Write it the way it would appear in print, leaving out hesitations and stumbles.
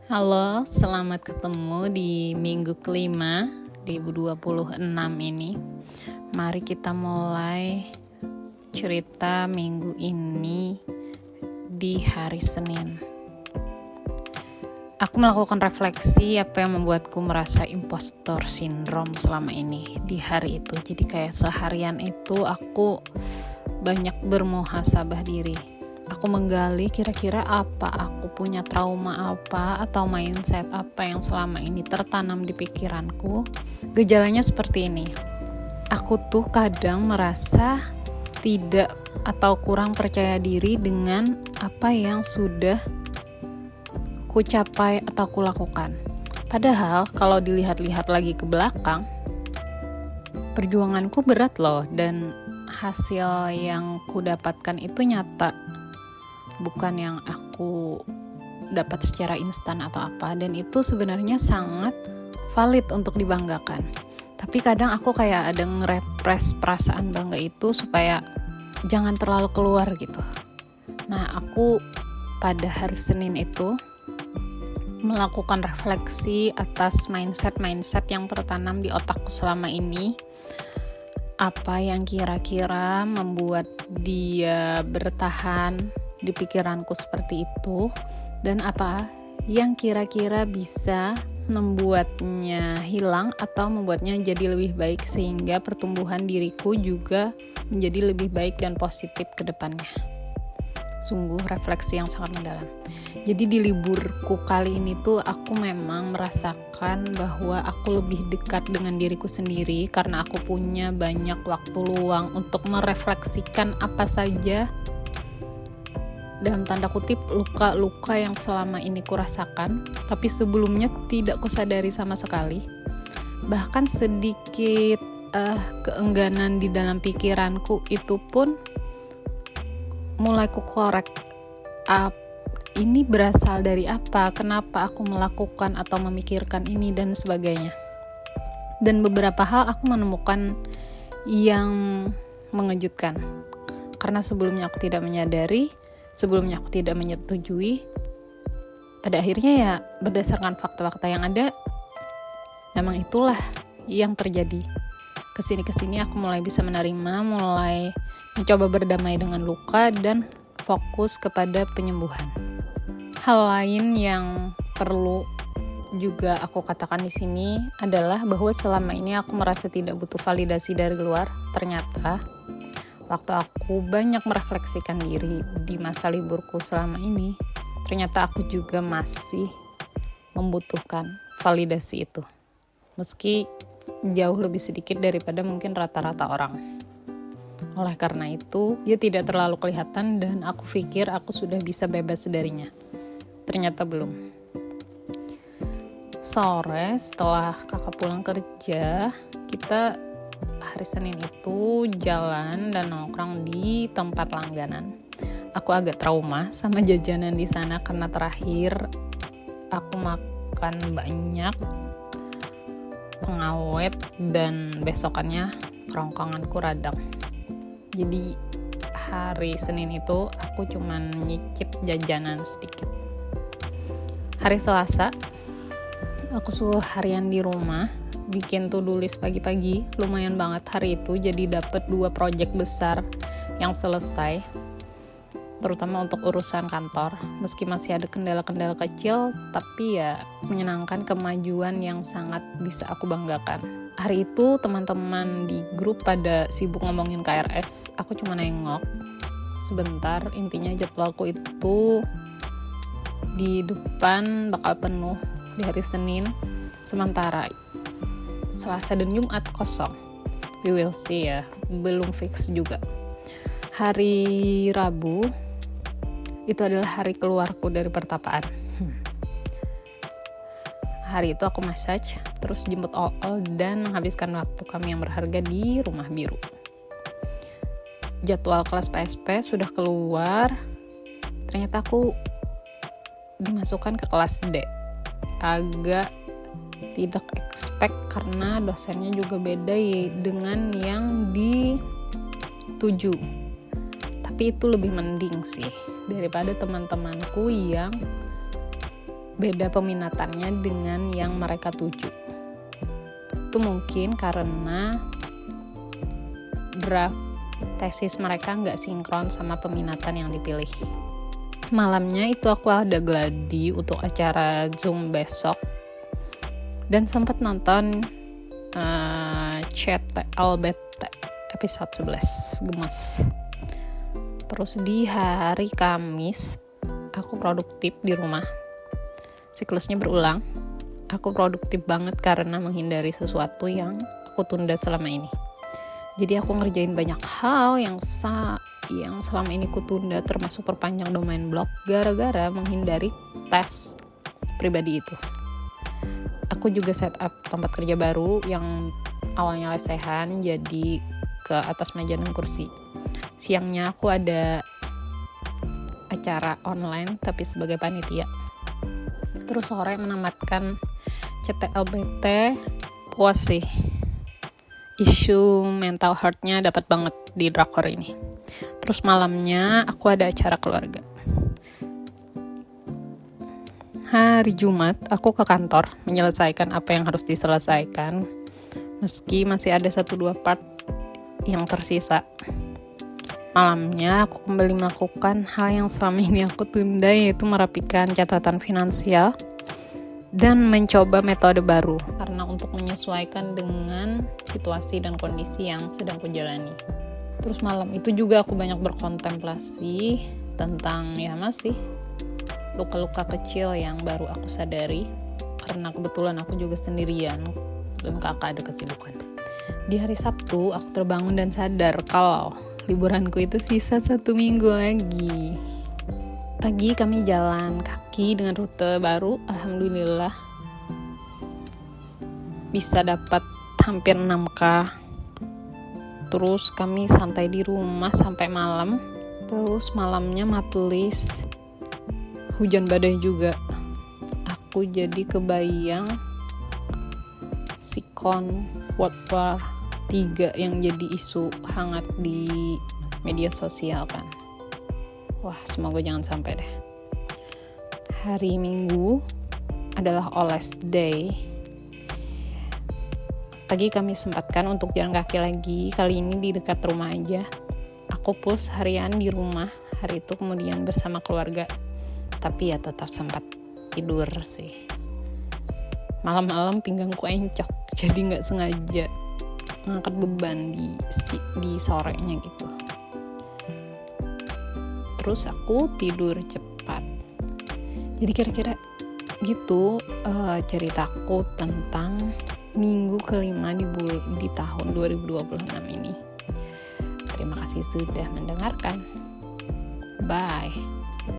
Halo, selamat ketemu di minggu kelima 2026 ini. Mari kita mulai cerita minggu ini di hari Senin. Aku melakukan refleksi apa yang membuatku merasa impostor syndrome selama ini di hari itu. Jadi kayak seharian itu aku banyak bermuhasabah diri. Aku menggali kira-kira apa aku punya trauma apa atau mindset apa yang selama ini tertanam di pikiranku. Gejalanya seperti ini. Aku tuh kadang merasa tidak atau kurang percaya diri dengan apa yang sudah ku capai atau ku lakukan. Padahal kalau dilihat-lihat lagi ke belakang, perjuanganku berat loh, dan hasil yang ku dapatkan itu nyata. Bukan yang aku dapat secara instan atau apa, dan itu sebenarnya sangat valid untuk dibanggakan. Tapi kadang aku kayak ada ngerepres perasaan bangga itu supaya jangan terlalu keluar gitu. Nah, aku pada hari Senin itu melakukan refleksi atas mindset yang tertanam di otakku selama ini. Apa yang kira-kira membuat dia bertahan di pikiranku seperti itu, dan apa yang kira-kira bisa membuatnya hilang atau membuatnya jadi lebih baik sehingga pertumbuhan diriku juga menjadi lebih baik dan positif ke depannya. Sungguh refleksi yang sangat mendalam. Jadi di liburku kali ini tuh aku memang merasakan bahwa aku lebih dekat dengan diriku sendiri karena aku punya banyak waktu luang untuk merefleksikan apa saja dalam tanda kutip luka-luka yang selama ini kurasakan, tapi sebelumnya tidak kusadari sama sekali. Bahkan sedikit keengganan di dalam pikiranku itu pun mulai kukorek. Ini berasal dari apa? Kenapa aku melakukan atau memikirkan ini dan sebagainya. Dan beberapa hal aku menemukan yang mengejutkan. Karena sebelumnya aku tidak menyadari, sebelumnya aku tidak menyetujui. Pada akhirnya ya berdasarkan fakta-fakta yang ada, memang itulah yang terjadi. Kesini aku mulai bisa menerima, mulai mencoba berdamai dengan luka dan fokus kepada penyembuhan. Hal lain yang perlu juga aku katakan di sini adalah bahwa selama ini aku merasa tidak butuh validasi dari luar. Ternyata waktu aku banyak merefleksikan diri di masa liburku selama ini, ternyata aku juga masih membutuhkan validasi itu. Meski jauh lebih sedikit daripada mungkin rata-rata orang. Oleh karena itu, dia tidak terlalu kelihatan dan aku pikir aku sudah bisa bebas darinya. Ternyata belum. Sore setelah kakak pulang kerja, kita hari Senin itu jalan dan nongkrong di tempat langganan. Aku agak trauma sama jajanan di sana karena terakhir aku makan banyak pengawet dan besokannya kerongkonganku radang. Jadi hari Senin itu aku cuman nyicip jajanan sedikit. Hari Selasa aku suruh harian di rumah, bikin to-do list pagi-pagi, lumayan banget hari itu, jadi dapat 2 project besar yang selesai, terutama untuk urusan kantor. Meski masih ada kendala-kendala kecil, tapi ya menyenangkan, kemajuan yang sangat bisa aku banggakan. Hari itu teman-teman di grup pada sibuk ngomongin KRS, aku cuma nengok sebentar. Intinya jadwalku itu di depan bakal penuh di hari Senin, sementara Selasa dan Jumat kosong. We will see ya, belum fix juga. Hari Rabu itu adalah hari keluarku dari pertapaan. Hari itu aku massage, terus jemput Ol dan menghabiskan waktu kami yang berharga di Rumah Biru. Jadwal kelas PSP sudah keluar. Ternyata aku dimasukkan ke kelas D. Agak tidak expect karena dosennya juga beda ya dengan yang di 7. Tapi itu lebih mending sih daripada teman-temanku yang beda peminatannya dengan yang mereka tuju. Itu mungkin karena draft tesis mereka nggak sinkron sama peminatan yang dipilih. Malamnya itu aku ada gladi untuk acara Zoom besok dan sempat nonton CTLBT episode 11 gemes. Terus di hari Kamis aku produktif di rumah. Siklusnya berulang. Aku produktif banget karena menghindari sesuatu yang aku tunda selama ini. Jadi aku ngerjain banyak hal yang selama ini ku tunda, termasuk perpanjang domain blog gara-gara menghindari tes pribadi itu. Aku juga set up tempat kerja baru yang awalnya lesehan jadi ke atas meja dan kursi. Siangnya aku ada acara online tapi sebagai panitia. Terus sore menamatkan CTLBT, puas sih. Isu mental health-nya dapat banget di drakor ini. Terus malamnya aku ada acara keluarga. Hari Jumat aku ke kantor menyelesaikan apa yang harus diselesaikan. Meski masih ada 1-2 part yang tersisa. Malamnya aku kembali melakukan hal yang selama ini aku tunda, yaitu merapikan catatan finansial dan mencoba metode baru karena untuk menyesuaikan dengan situasi dan kondisi yang sedang kujalani. Terus malam itu juga aku banyak berkontemplasi tentang masih luka-luka kecil yang baru aku sadari karena kebetulan aku juga sendirian dan kakak ada kesibukan. Di hari Sabtu aku terbangun dan sadar kalau liburanku itu sisa 1 minggu lagi. Pagi kami jalan kaki dengan rute baru, alhamdulillah bisa dapat hampir 6K. Terus kami santai di rumah sampai malam. Terus malamnya matulis, hujan badai juga. Aku jadi kebayang sikon World War 3 yang jadi isu hangat di media sosial kan. Wah, semoga jangan sampai deh. Hari Minggu adalah Oles Day. Pagi kami sempatkan untuk jalan kaki lagi, kali ini di dekat rumah aja. Aku push harian di rumah, hari itu kemudian bersama keluarga. Tapi ya tetap sempat tidur sih. Malam-malam pinggangku encok, jadi gak sengaja ngangkat beban di sorenya gitu. Terus aku tidur cepat. Jadi kira-kira gitu ceritaku tentang minggu kelima di tahun 2026 ini. Terima kasih sudah mendengarkan. Bye.